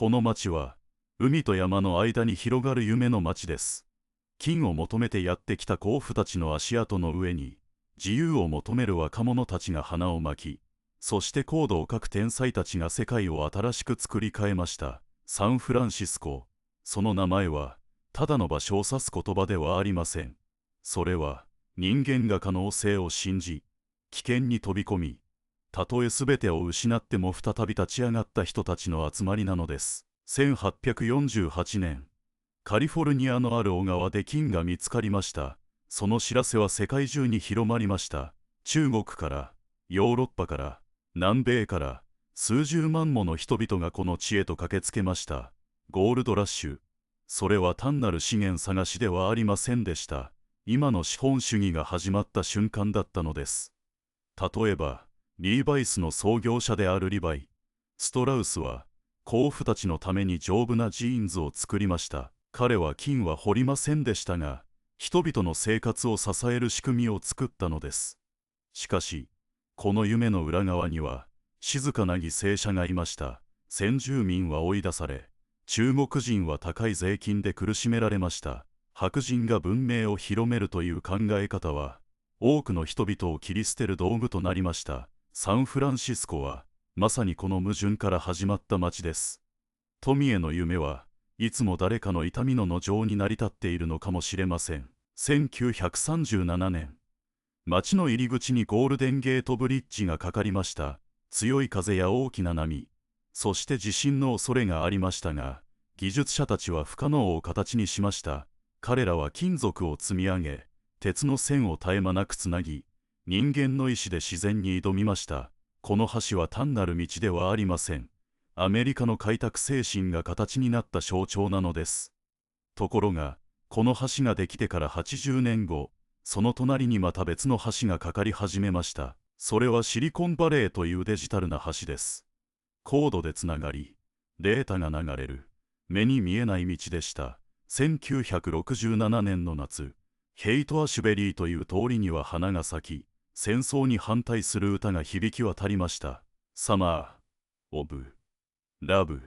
この町は海と山の間に広がる夢の町です。金を求めてやってきた鉱夫たちの足跡の上に自由を求める若者たちが花を巻き、そしてコードを書く天才たちが世界を新しく作り変えました。サンフランシスコ、その名前はただの場所を指す言葉ではありません。それは人間が可能性を信じ、危険に飛び込み、たとえ全てを失っても再び立ち上がった人たちの集まりなのです。1848年、カリフォルニアのある小川で金が見つかりました。その知らせは世界中に広まりました。中国から、ヨーロッパから、南米から、数十万もの人々がこの地へと駆けつけました。ゴールドラッシュ。それは単なる資源探しではありませんでした。今の資本主義が始まった瞬間だったのです。例えば、リーバイスの創業者であるリヴァイ・ストラウスは、鉱夫たちのために丈夫なジーンズを作りました。彼は金は掘りませんでしたが、人々の生活を支える仕組みを作ったのです。しかし、この夢の裏側には、静かな犠牲者がいました。先住民は追い出され、中国人は高い税金で苦しめられました。白人が文明を広めるという考え方は、多くの人々を切り捨てる道具となりました。サンフランシスコは、まさにこの矛盾から始まった街です。富への夢はいつも誰かの痛みの弩上に成り立っているのかもしれません。1937年、街の入り口にゴールデンゲートブリッジがかかりました。強い風や大きな波、そして地震の恐れがありましたが、技術者たちは不可能を形にしました。彼らは金属を積み上げ、鉄の線を絶え間なくつなぎ、人間の意志で自然に挑みました。この橋は単なる道ではありません。アメリカの開拓精神が形になった象徴なのです。ところが、この橋ができてから80年後、その隣にまた別の橋がかかり始めました。それはシリコンバレーというデジタルな橋です。コードでつながり、データが流れる、目に見えない道でした。1967年の夏、ヘイト・アシュベリーという通りには花が咲き、戦争に反対する歌が響き渡りました。サマー・オブ・ラブ。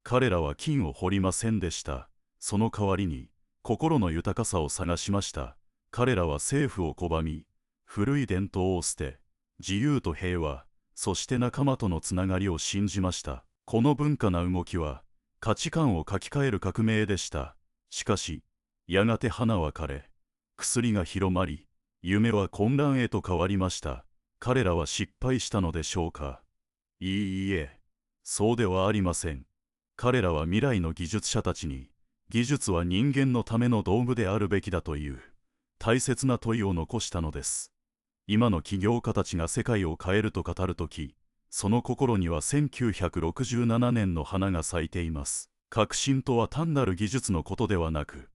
彼らは金を掘りませんでした。その代わりに、心の豊かさを探しました。彼らは政府を拒み、古い伝統を捨て、自由と平和、そして仲間とのつながりを信じました。この文化な動きは、価値観を書き換える革命でした。しかし、やがて花は枯れ、薬が広まり、夢は混乱へと変わりました。彼らは失敗したのでしょうか。いいえ、そうではありません。彼らは未来の技術者たちに、技術は人間のための道具であるべきだという、大切な問いを残したのです。今の起業家たちが世界を変えると語るとき、その心には1967年の花が咲いています。革新とは単なる技術のことではなく、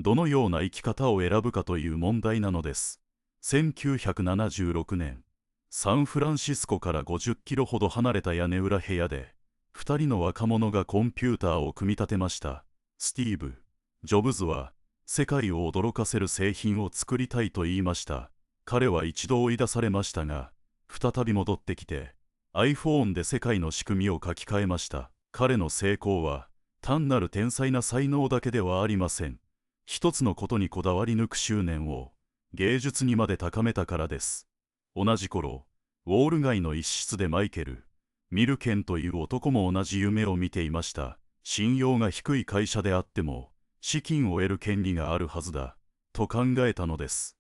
どのような生き方を選ぶかという問題なのです。1976年、サンフランシスコから50キロほど離れた屋根裏部屋で、2人の若者がコンピューターを組み立てました。スティーブ・ジョブズは、世界を驚かせる製品を作りたいと言いました。彼は一度追い出されましたが、再び戻ってきて、iPhone で世界の仕組みを書き換えました。彼の成功は、単なる天才な才能だけではありません。一つのことにこだわり抜く執念を、芸術にまで高めたからです。同じ頃、ウォール街の一室でマイケル・ミルケンという男も同じ夢を見ていました。信用が低い会社であっても、資金を得る権利があるはずだ、と考えたのです。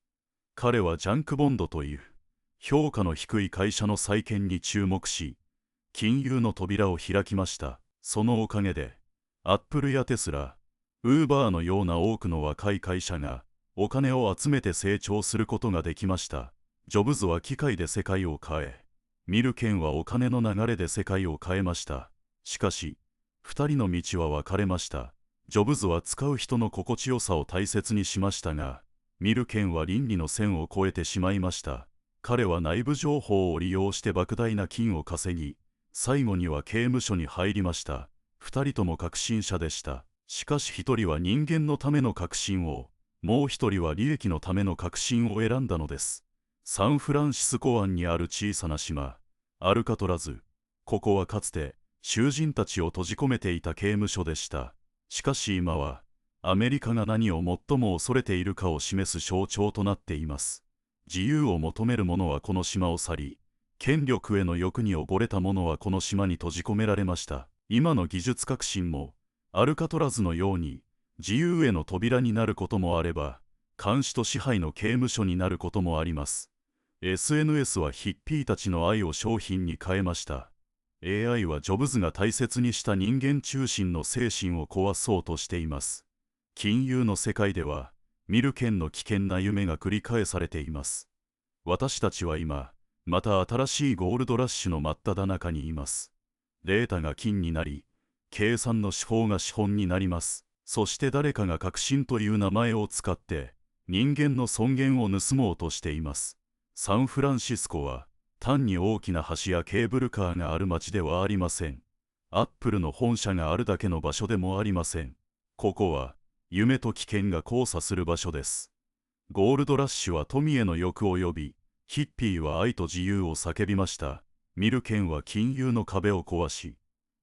彼はジャンクボンドという、評価の低い会社の再建に注目し、金融の扉を開きました。そのおかげで、アップルやテスラ、ウーバーのような多くの若い会社が、お金を集めて成長することができました。ジョブズは機械で世界を変え、ミルケンはお金の流れで世界を変えました。しかし、二人の道は分かれました。ジョブズは使う人の心地よさを大切にしましたが、ミルケンは倫理の線を越えてしまいました。彼は内部情報を利用して莫大な金を稼ぎ、最後には刑務所に入りました。二人とも革新者でした。しかし一人は人間のための革新を、もう一人は利益のための革新を選んだのです。サンフランシスコ湾にある小さな島、アルカトラズ。ここはかつて、囚人たちを閉じ込めていた刑務所でした。しかし今は、アメリカが何を最も恐れているかを示す象徴となっています。自由を求める者はこの島を去り、権力への欲に溺れた者はこの島に閉じ込められました。今の技術革新も、アルカトラズのように、自由への扉になることもあれば、監視と支配の刑務所になることもあります。SNS はヒッピーたちの愛を商品に変えました。AI はジョブズが大切にした人間中心の精神を壊そうとしています。金融の世界では、見る権の危険な夢が繰り返されています。私たちは今、また新しいゴールドラッシュの真っ只中にいます。データが金になり、計算の手法が資本になります。そして誰かが革新という名前を使って、人間の尊厳を盗もうとしています。サンフランシスコは、単に大きな橋やケーブルカーがある街ではありません。アップルの本社があるだけの場所でもありません。ここは、夢と危険が交差する場所です。ゴールドラッシュは富への欲を呼び、ヒッピーは愛と自由を叫びました。ミルケンは金融の壁を壊し、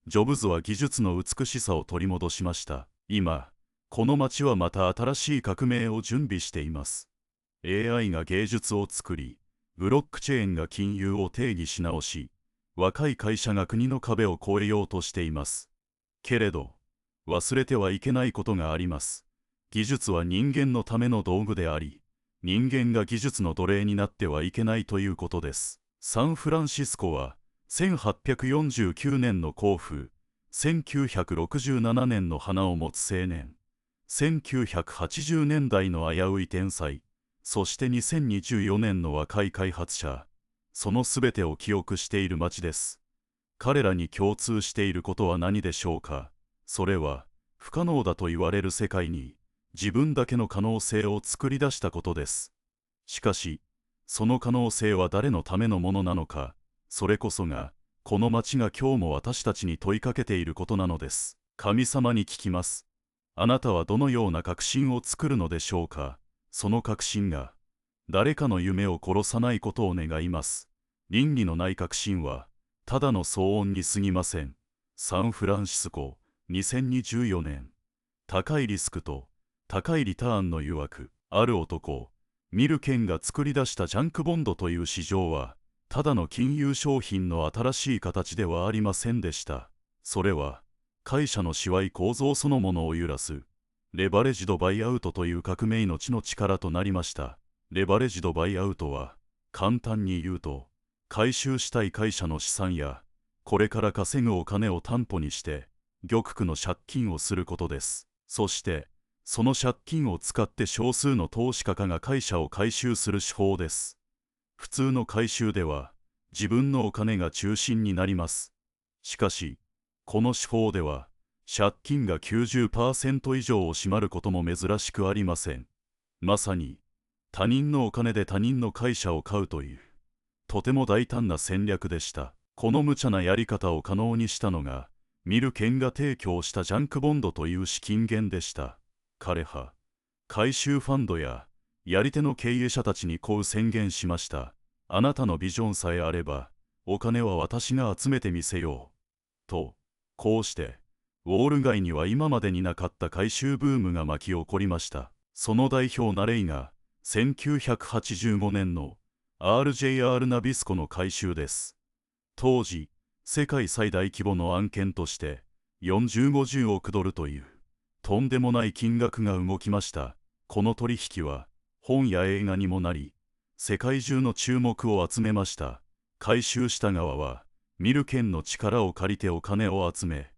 ジョブズは技術の美しさを取り戻しました。今、この街はまた新しい革命を準備しています。AI が芸術を作り、ブロックチェーンが金融を定義し直し、若い会社が国の壁を越えようとしています。けれど、忘れてはいけないことがあります。技術は人間のための道具であり、人間が技術の奴隷になってはいけないということです。サンフランシスコは、1849年の皇父、1967年の花を持つ青年、1980年代の危うい天才、そして2024年の若い開発者、そのすべてを記憶している街です。彼らに共通していることは何でしょうか。それは、不可能だと言われる世界に、自分だけの可能性を作り出したことです。しかし、その可能性は誰のためのものなのか、それこそが、この街が今日も私たちに問いかけていることなのです。神様に聞きます。あなたはどのような革新を作るのでしょうか。その革新が、誰かの夢を殺さないことを願います。倫理のない革新は、ただの騒音に過ぎません。サンフランシスコ、2024年。高いリスクと高いリターンの誘惑。ある男、ミルケンが作り出したジャンクボンドという市場は、ただの金融商品の新しい形ではありませんでした。それは、会社の支配構造そのものを揺らす、レバレッジドバイアウトという革命の知の力となりました。レバレッジドバイアウトは、簡単に言うと、回収したい会社の資産や、これから稼ぐお金を担保にして、玉躯の借金をすることです。そして、その借金を使って少数の投資家が会社を回収する手法です。普通の回収では、自分のお金が中心になります。しかし、この手法では、借金が 90% 以上を占まることも珍しくありません。まさに、他人のお金で他人の会社を買うという、とても大胆な戦略でした。この無茶なやり方を可能にしたのが、ミルケンが提供したジャンクボンドという資金源でした。彼は、回収ファンドや、やり手の経営者たちにこう宣言しました。あなたのビジョンさえあれば、お金は私が集めてみせよう。と、こうして、ウォール街には今までになかった回収ブームが巻き起こりました。その代表ナレイが、1985年の RJR ナビスコの回収です。当時、世界最大規模の案件として、40-50億ドルという、とんでもない金額が動きました。この取引は、本や映画にもなり、世界中の注目を集めました。回収した側は、ミルケンの力を借りてお金を集め、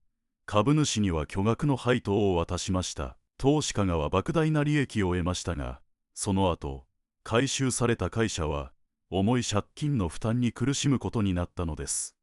株主には巨額の配当を渡しました。投資家は莫大な利益を得ましたが、その後、回収された会社は、重い借金の負担に苦しむことになったのです。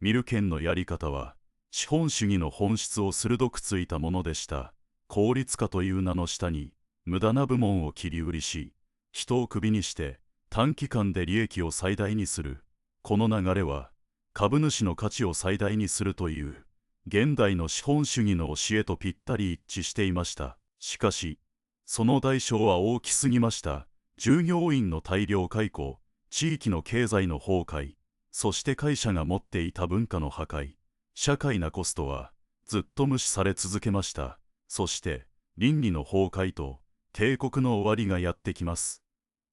ミルケンのやり方は、資本主義の本質を鋭くついたものでした。効率化という名の下に、無駄な部門を切り売りし、人をクビにして、短期間で利益を最大にする。この流れは、株主の価値を最大にするという、現代の資本主義の教えとぴったり一致していました。しかし、その代償は大きすぎました。従業員の大量解雇、地域の経済の崩壊、そして会社が持っていた文化の破壊。社会なコストはずっと無視され続けました。そして倫理の崩壊と帝国の終わりがやってきます。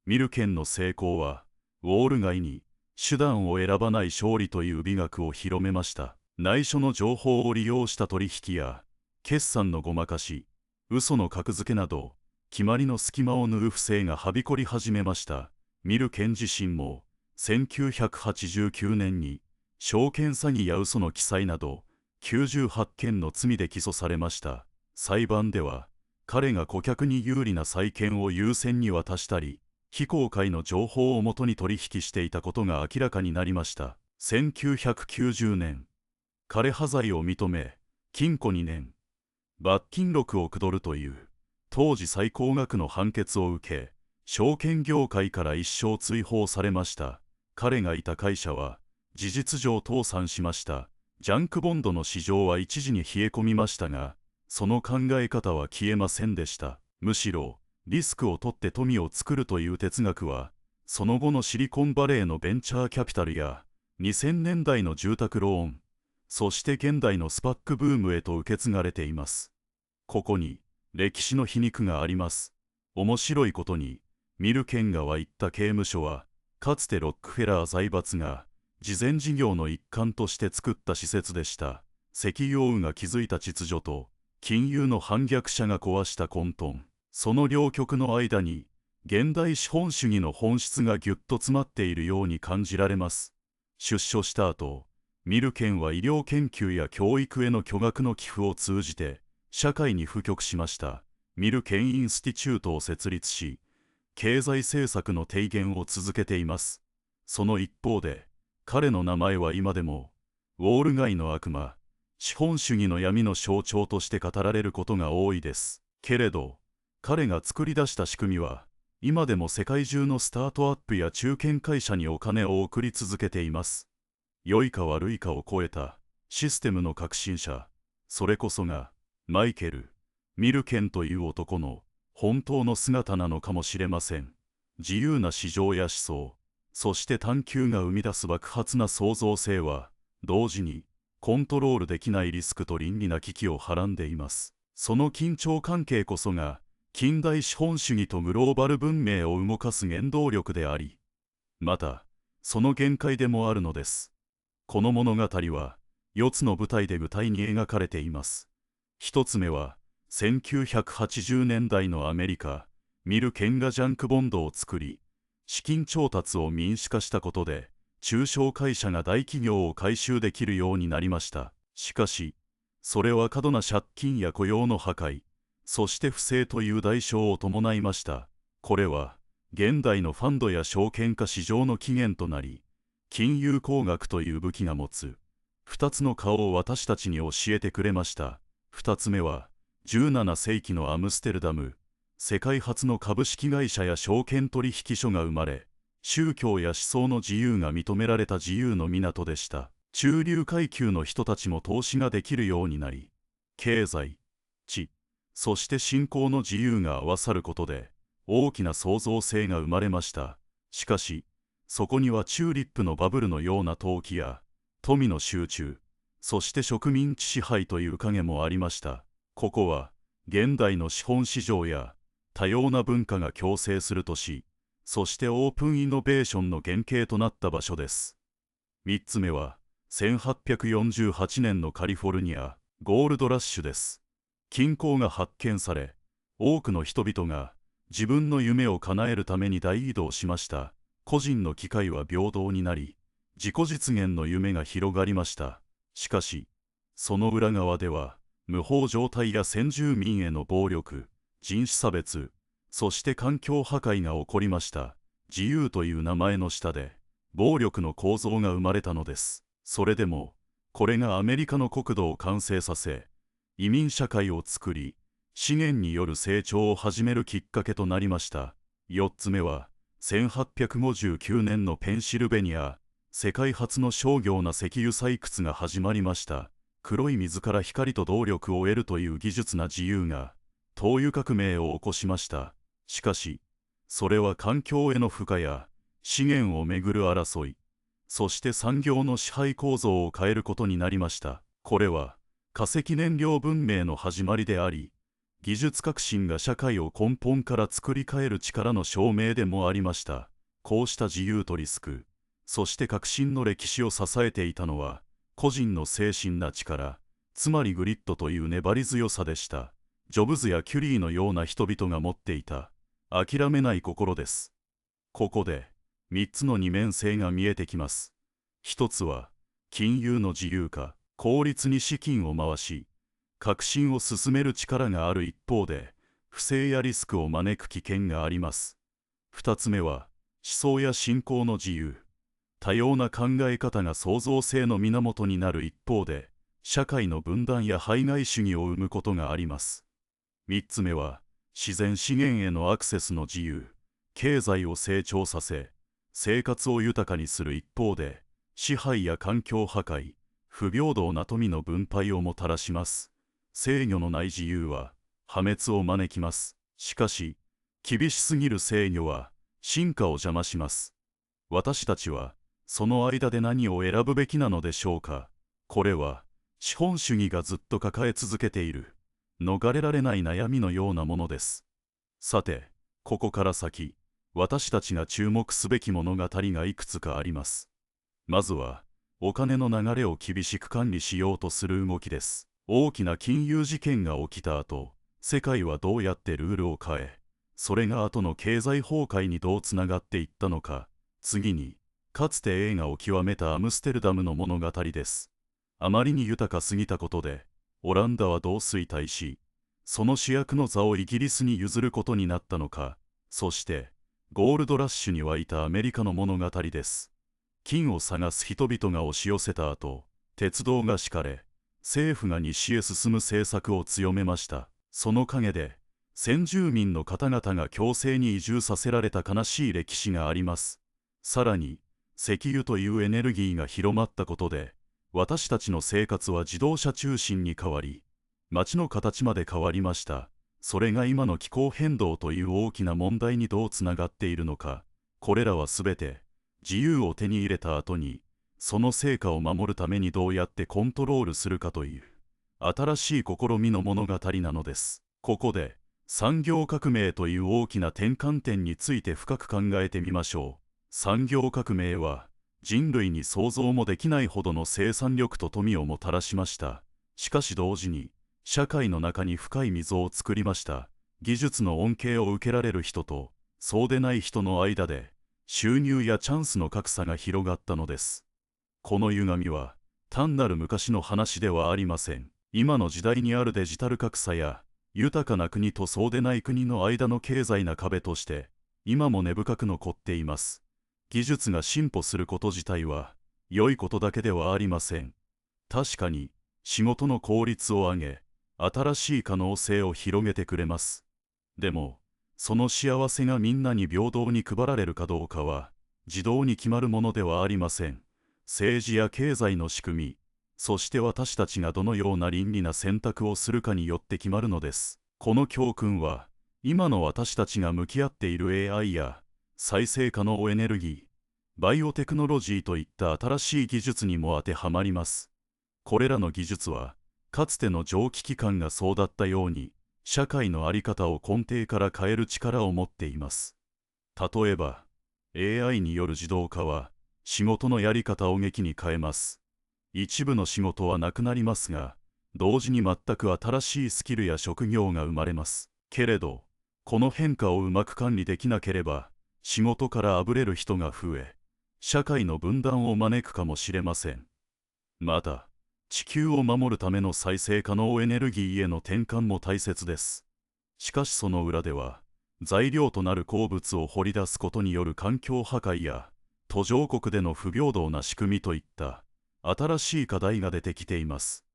ミルケンの成功はウォール街に手段を選ばない勝利という美学を広めました。内緒の情報を利用した取引や決算のごまかし、嘘の格付けなど決まりの隙間を縫う不正がはびこり始めました。ミルケン自身も1989年に証券詐欺や嘘の記載など98件の罪で起訴されました。裁判では彼が顧客に有利な債券を優先に渡したり、非公開の情報をもとに取引していたことが明らかになりました。1990年、彼破罪を認め、禁錮2年、罰金6億ドルという当時最高額の判決を受け、証券業界から一生追放されました。彼がいた会社は事実上倒産しました。ジャンクボンドの市場は一時に冷え込みましたが、その考え方は消えませんでした。むしろリスクを取って富を作るという哲学は、その後のシリコンバレーのベンチャーキャピタルや2000年代の住宅ローン、そして現代のスパックブームへと受け継がれています。ここに歴史の皮肉があります。面白いことに、ミルケン川行った刑務所は、かつてロックフェラー財閥が慈善事業の一環として作った施設でした。石油王が築いた秩序と金融の反逆者が壊した混沌、その両極の間に現代資本主義の本質がぎゅっと詰まっているように感じられます。出所した後、ミルケンは医療研究や教育への巨額の寄付を通じて社会に布局しました。ミルケンインスティチュートを設立し、経済政策の提言を続けています。その一方で、彼の名前は今でもウォール街の悪魔、資本主義の闇の象徴として語られることが多いです。けれど、彼が作り出した仕組みは、今でも世界中のスタートアップや中堅会社にお金を送り続けています。良いか悪いかを超えたシステムの革新者、それこそがマイケル・ミルケンという男の本当の姿なのかもしれません。自由な市場や思想、そして探求が生み出す爆発な創造性は、同時にコントロールできないリスクと倫理な危機をはらんでいます。その緊張関係こそが、近代資本主義とグローバル文明を動かす原動力であり、また、その限界でもあるのです。この物語は、4つの舞台で具体に描かれています。1つ目は、1980年代のアメリカ、ミルケンがジャンクボンドを作り、資金調達を民主化したことで、中小会社が大企業を回収できるようになりました。しかし、それは過度な借金や雇用の破壊、そして不正という代償を伴いました。これは、現代のファンドや証券化市場の起源となり、金融工学という武器が持つ、2つの顔を私たちに教えてくれました。2つ目は、17世紀のアムステルダム、世界初の株式会社や証券取引所が生まれ、宗教や思想の自由が認められた自由の港でした。中流階級の人たちも投資ができるようになり、経済、知、そして信仰の自由が合わさることで、大きな創造性が生まれました。しかし、そこにはチューリップのバブルのような投機や、富の集中、そして植民地支配という影もありました。ここは、現代の資本市場や、多様な文化が共生する都市、そしてオープンイノベーションの原型となった場所です。3つ目は、1848年のカリフォルニア、ゴールドラッシュです。金鉱が発見され、多くの人々が自分の夢を叶えるために大移動しました。個人の機会は平等になり、自己実現の夢が広がりました。しかし、その裏側では、無法状態や先住民への暴力、人種差別、そして環境破壊が起こりました。自由という名前の下で、暴力の構造が生まれたのです。それでも、これがアメリカの国土を完成させ、移民社会を作り、資源による成長を始めるきっかけとなりました。4つ目は、1859年のペンシルベニア、世界初の商業な石油採掘が始まりました。黒い水から光と動力を得るという技術な自由が、灯油革命を起こしました。しかし、それは環境への負荷や、資源をめぐる争い、そして産業の支配構造を変えることになりました。これは化石燃料文明の始まりであり、技術革新が社会を根本から作り変える力の証明でもありました。こうした自由とリスク、そして革新の歴史を支えていたのは、個人の精神な力、つまりグリッドという粘り強さでした。ジョブズやキュリーのような人々が持っていた諦めない心です。ここで3つの二面性が見えてきます。一つは金融の自由化、効率に資金を回し革新を進める力がある一方で、不正やリスクを招く危険があります。二つ目は思想や信仰の自由、多様な考え方が創造性の源になる一方で、社会の分断や排外主義を生むことがあります。三つ目は自然資源へのアクセスの自由、経済を成長させ生活を豊かにする一方で、支配や環境破壊、不平等な富の分配をもたらします。制御のない自由は破滅を招きます。しかし厳しすぎる制御は進化を邪魔します。私たちはその間で何を選ぶべきなのでしょうか。これは資本主義がずっと抱え続けている逃れられない悩みのようなものです。さて、ここから先、私たちが注目すべき物語がいくつかあります。まずは、お金の流れを厳しく管理しようとする動きです。大きな金融事件が起きた後、世界はどうやってルールを変え、それが後の経済崩壊にどうつながっていったのか。次に、かつて栄華を極めたアムステルダムの物語です。あまりに豊かすぎたことで、オランダはどう衰退し、その主役の座をイギリスに譲ることになったのか。そして、ゴールドラッシュに沸いたアメリカの物語です。金を探す人々が押し寄せた後、鉄道が敷かれ、政府が西へ進む政策を強めました。その陰で、先住民の方々が強制に移住させられた悲しい歴史があります。さらに、石油というエネルギーが広まったことで、私たちの生活は自動車中心に変わり、街の形まで変わりました。それが今の気候変動という大きな問題にどうつながっているのか。これらはすべて自由を手に入れた後に、その成果を守るためにどうやってコントロールするかという新しい試みの物語なのです。ここで産業革命という大きな転換点について深く考えてみましょう。産業革命は人類に想像もできないほどの生産力と富をもたらしました。しかし同時に社会の中に深い溝を作りました。技術の恩恵を受けられる人とそうでない人の間で収入やチャンスの格差が広がったのです。この歪みは単なる昔の話ではありません。今の時代にあるデジタル格差や豊かな国とそうでない国の間の経済な壁として今も根深く残っています。技術が進歩すること自体は良いことだけではありません。確かに仕事の効率を上げ、新しい可能性を広げてくれます。でも、その幸せがみんなに平等に配られるかどうかは自動に決まるものではありません。政治や経済の仕組み、そして私たちがどのような倫理な選択をするかによって決まるのです。この教訓は、今の私たちが向き合っている AI や再生可能エネルギー、バイオテクノロジーといった新しい技術にも当てはまります。これらの技術は、かつての蒸気機関がそうだったように、社会の在り方を根底から変える力を持っています。例えば、AI による自動化は、仕事のやり方を劇に変えます。一部の仕事はなくなりますが、同時に全く新しいスキルや職業が生まれます。けれど、この変化をうまく管理できなければ、仕事からあぶれる人が増え、社会の分断を招くかもしれません。また、地球を守るための再生可能エネルギーへの転換も大切です。しかしその裏では、材料となる鉱物を掘り出すことによる環境破壊や、途上国での不平等な仕組みといった新しい課題が出てきています。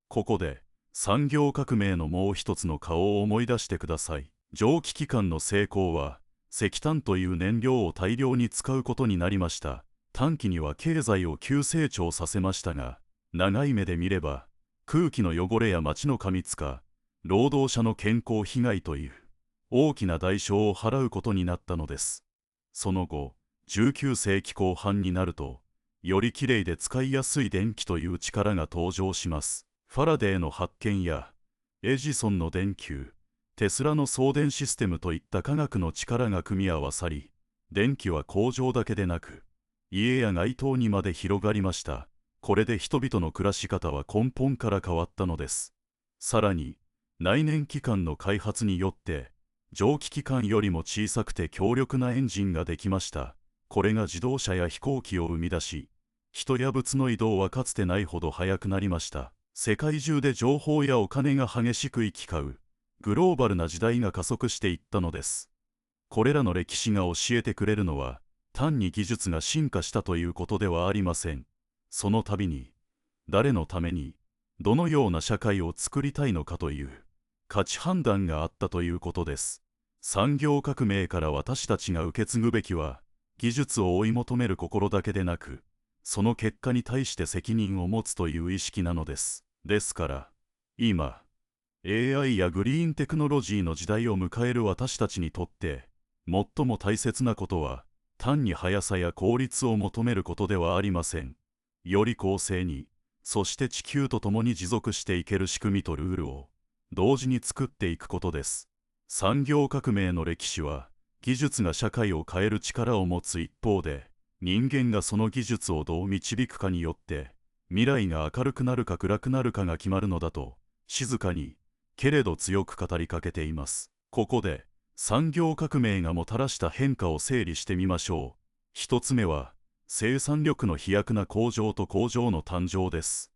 ここで産業革命のもう一つの顔を思い出してください。蒸気機関の成功は石炭という燃料を大量に使うことになりました。短期には経済を急成長させましたが、長い目で見れば空気の汚れや街の過密化、労働者の健康被害という大きな代償を払うことになったのです。その後19世紀後半になると、よりきれいで使いやすい電気という力が登場します。ファラデーの発見やエジソンの電球、テスラの送電システムといった科学の力が組み合わさり、電気は工場だけでなく家や街灯にまで広がりました。これで人々の暮らし方は根本から変わったのです。さらに内燃機関の開発によって蒸気機関よりも小さくて強力なエンジンができました。これが自動車や飛行機を生み出し、人や物の移動はかつてないほど速くなりました。世界中で情報やお金が激しく行き交うグローバルな時代が加速していったのです。これらの歴史が教えてくれるのは、単に技術が進化したということではありません。その度に誰のためにどのような社会を作りたいのかという価値判断があったということです。産業革命から私たちが受け継ぐべきは、技術を追い求める心だけでなく、その結果に対して責任を持つという意識なのです。ですから、今、AI やグリーンテクノロジーの時代を迎える私たちにとって、最も大切なことは、単に速さや効率を求めることではありません。より公正に、そして地球と共に持続していける仕組みとルールを同時に作っていくことです。産業革命の歴史は、技術が社会を変える力を持つ一方で、人間がその技術をどう導くかによって、未来が明るくなるか暗くなるかが決まるのだと、静かに、けれど強く語りかけています。ここで、産業革命がもたらした変化を整理してみましょう。一つ目は、生産力の飛躍な工場と工場の誕生です。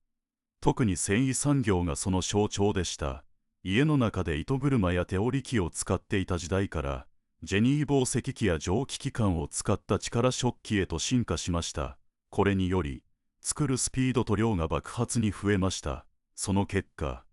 特に繊維産業がその象徴でした。家の中で糸車や手織り機を使っていた時代から、ジェニー紡績機や蒸気機関を使った力織機へと進化しました。これにより、作るスピードと量が爆発に増えました。その結果、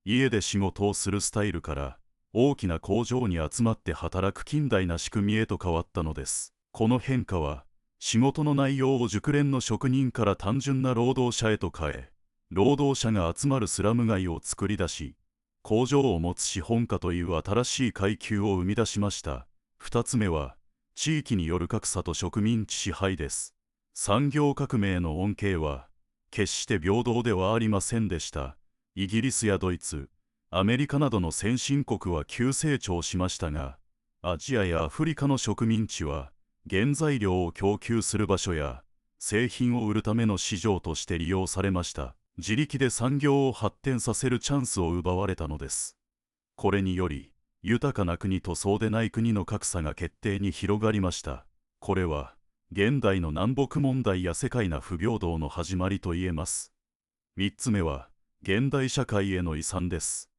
家で仕事をするスタイルから、大きな工場に集まって働く近代な仕組みへと変わったのです。この変化は、仕事の内容を熟練の職人から単純な労働者へと変え、労働者が集まるスラム街を作り出し、工場を持つ資本家という新しい階級を生み出しました。二つ目は、地域による格差と植民地支配です。産業革命の恩恵は、決して平等ではありませんでした。イギリスやドイツ、アメリカなどの先進国は急成長しましたが、アジアやアフリカの植民地は、原材料を供給する場所や、製品を売るための市場として利用されました。自力で産業を発展させるチャンスを奪われたのです。これにより、豊かな国とそうでない国の格差が決定に広がりました。これは、現代の南北問題や世界な不平等の始まりと言えます。三つ目は、現代社会への遺産です。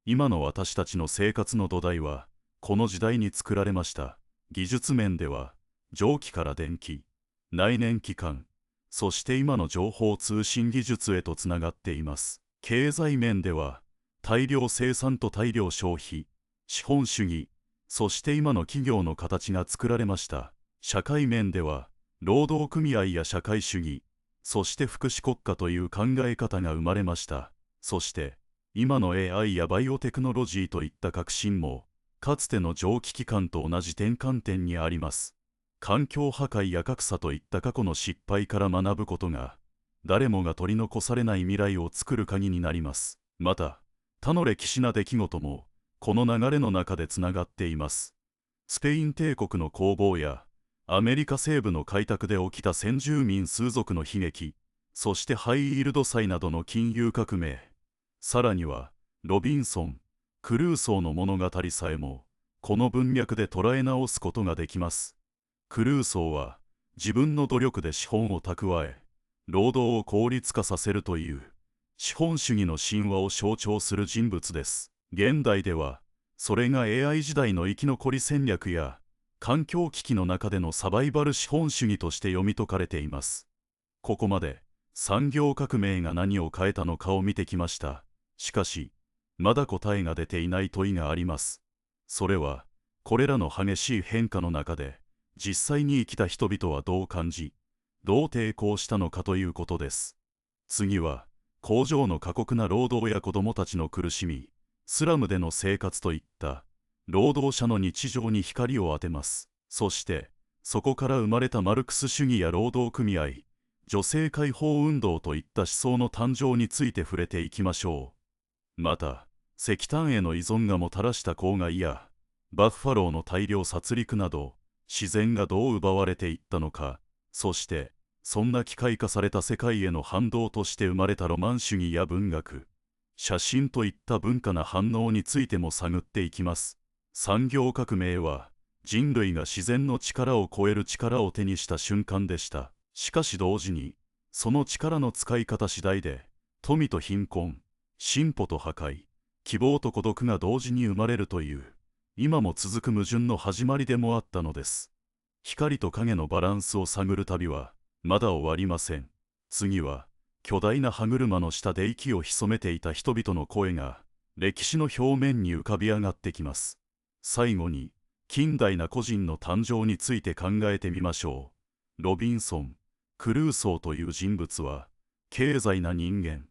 今の私たちの生活の土台は、この時代に作られました。技術面では、蒸気から電気、内燃機関、そして今の情報通信技術へとつながっています。経済面では、大量生産と大量消費、資本主義、そして今の企業の形が作られました。社会面では、労働組合や社会主義、そして福祉国家という考え方が生まれました。そして、今の AI やバイオテクノロジーといった革新も、かつての蒸気機関と同じ転換点にあります。環境破壊や格差といった過去の失敗から学ぶことが、誰もが取り残されない未来を作る鍵になります。また、他の歴史な出来事も、この流れの中でつながっています。スペイン帝国の攻防や、アメリカ西部の開拓で起きた先住民数族の悲劇、そしてハイイールド債などの金融革命、さらには、ロビンソン、クルーソーの物語さえも、この文脈で捉え直すことができます。クルーソーは自分の努力で資本を蓄え、労働を効率化させるという資本主義の神話を象徴する人物です。現代では、それが AI 時代の生き残り戦略や環境危機の中でのサバイバル資本主義として読み解かれています。ここまで産業革命が何を変えたのかを見てきました。しかし、まだ答えが出ていない問いがあります。それは、これらの激しい変化の中で、実際に生きた人々はどう感じ、どう抵抗したのかということです。次は、工場の過酷な労働や子どもたちの苦しみ、スラムでの生活といった労働者の日常に光を当てます。そして、そこから生まれたマルクス主義や労働組合、女性解放運動といった思想の誕生について触れていきましょう。また、石炭への依存がもたらした公害や、バッファローの大量殺戮など、自然がどう奪われていったのか、そして、そんな機械化された世界への反動として生まれたロマン主義や文学、写真といった文化な反応についても探っていきます。産業革命は、人類が自然の力を超える力を手にした瞬間でした。しかし同時に、その力の使い方次第で、富と貧困、進歩と破壊、希望と孤独が同時に生まれるという、今も続く矛盾の始まりでもあったのです。光と影のバランスを探る旅は、まだ終わりません。次は、巨大な歯車の下で息を潜めていた人々の声が、歴史の表面に浮かび上がってきます。最後に、近代な個人の誕生について考えてみましょう。ロビンソン・クルーソーという人物は、経済な人間、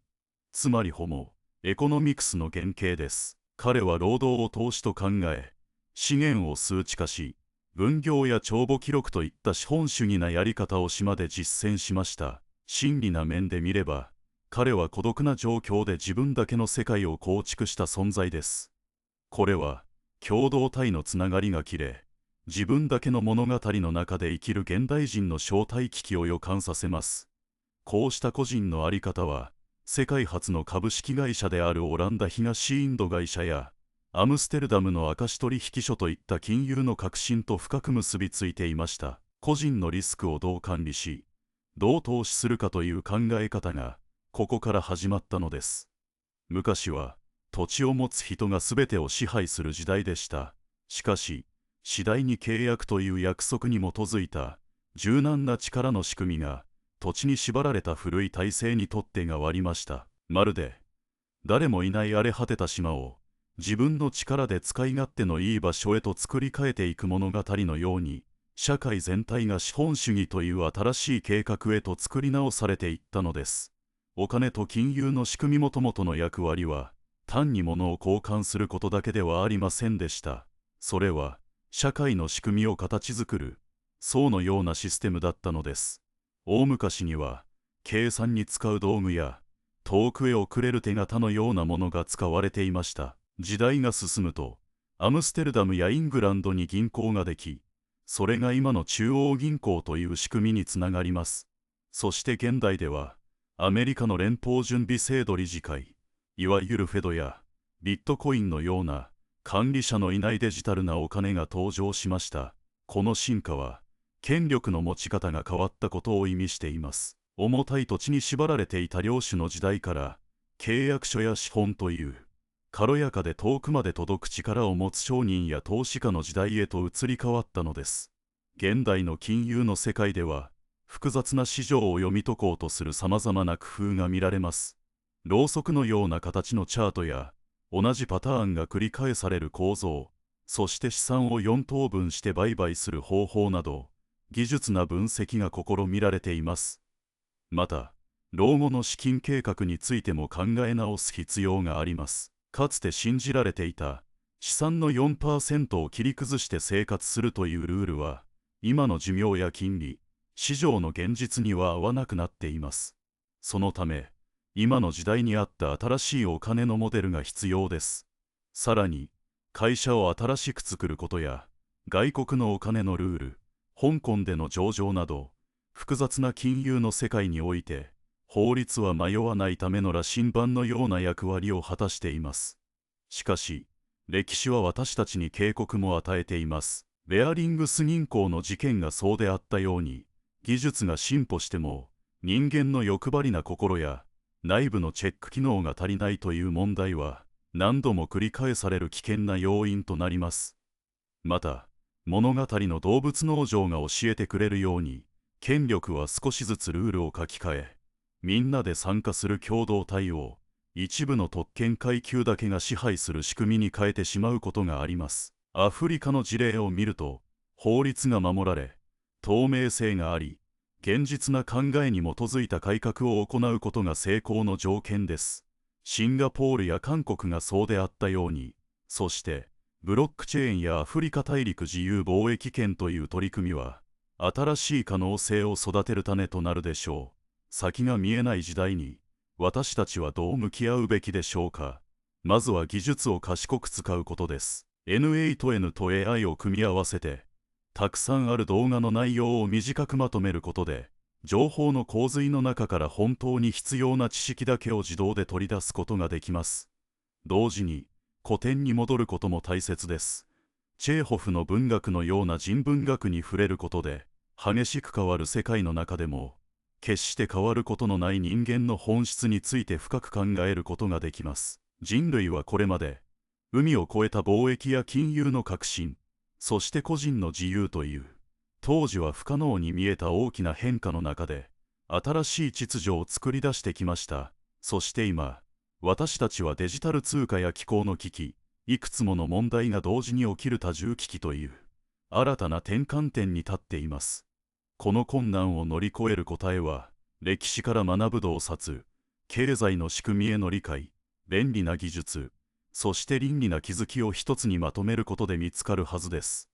つまりホモ・エコノミクスの原型です。彼は労働を投資と考え、資源を数値化し、分業や帳簿記録といった資本主義なやり方を島で実践しました。真理な面で見れば、彼は孤独な状況で自分だけの世界を構築した存在です。これは、共同体のつながりが切れ、自分だけの物語の中で生きる現代人の正体危機を予感させます。こうした個人の在り方は、世界初の株式会社であるオランダ東インド会社や、アムステルダムの証取引所といった金融の革新と深く結びついていました。個人のリスクをどう管理し、どう投資するかという考え方が、ここから始まったのです。昔は、土地を持つ人が全てを支配する時代でした。しかし、次第に契約という約束に基づいた柔軟な力の仕組みが土地に縛られた古い体制にとって変わりました。まるで誰もいない荒れ果てた島を自分の力で使い勝手のいい場所へと作り変えていく物語のように、社会全体が資本主義という新しい計画へと作り直されていったのです。お金と金融の仕組みもともとの役割は単に物を交換することだけではありませんでした。それは社会の仕組みを形作る層のようなシステムだったのです。大昔には計算に使う道具や遠くへ送れる手形のようなものが使われていました。時代が進むとアムステルダムやイングランドに銀行ができ、それが今の中央銀行という仕組みにつながります。そして現代ではアメリカの連邦準備制度理事会、いわゆるフェドやビットコインのような管理者のいないデジタルなお金が登場しました。この進化は、権力の持ち方が変わったことを意味しています。重たい土地に縛られていた領主の時代から、契約書や資本という、軽やかで遠くまで届く力を持つ商人や投資家の時代へと移り変わったのです。現代の金融の世界では、複雑な市場を読み解こうとするさまざまな工夫が見られます。ろうそくのような形のチャートや、同じパターンが繰り返される構造、そして資産を4等分して売買する方法など、技術な分析が試みられています。また、老後の資金計画についても考え直す必要があります。かつて信じられていた資産の 4% を切り崩して生活するというルールは、今の寿命や金利、市場の現実には合わなくなっています。そのため、今の時代に合った新しいお金のモデルが必要です。さらに、会社を新しく作ることや、外国のお金のルール、香港での上場など、複雑な金融の世界において、法律は迷わないための羅針盤のような役割を果たしています。しかし、歴史は私たちに警告も与えています。ベアリングス銀行の事件がそうであったように、技術が進歩しても、人間の欲張りな心や、内部のチェック機能が足りないという問題は何度も繰り返される危険な要因となります。また、物語の動物農場が教えてくれるように、権力は少しずつルールを書き換え、みんなで参加する共同体を一部の特権階級だけが支配する仕組みに変えてしまうことがあります。アフリカの事例を見ると、法律が守られ、透明性があり、現実な考えに基づいた改革を行うことが成功の条件です。シンガポールや韓国がそうであったように、そして、ブロックチェーンやアフリカ大陸自由貿易圏という取り組みは、新しい可能性を育てる種となるでしょう。先が見えない時代に私たちはどう向き合うべきでしょうか。まずは技術を賢く使うことです。N8N と AI を組み合わせて、たくさんある動画の内容を短くまとめることで、情報の洪水の中から本当に必要な知識だけを自動で取り出すことができます。同時に古典に戻ることも大切です。チェーホフの文学のような人文学に触れることで、激しく変わる世界の中でも、決して変わることのない人間の本質について深く考えることができます。人類はこれまで、海を越えた貿易や金融の革新、そして個人の自由という、当時は不可能に見えた大きな変化の中で、新しい秩序を作り出してきました。そして今、私たちはデジタル通貨や気候の危機、いくつもの問題が同時に起きる多重危機という、新たな転換点に立っています。この困難を乗り越える答えは、歴史から学ぶ洞察、経済の仕組みへの理解、便利な技術、そして倫理な気づきを一つにまとめることで見つかるはずです。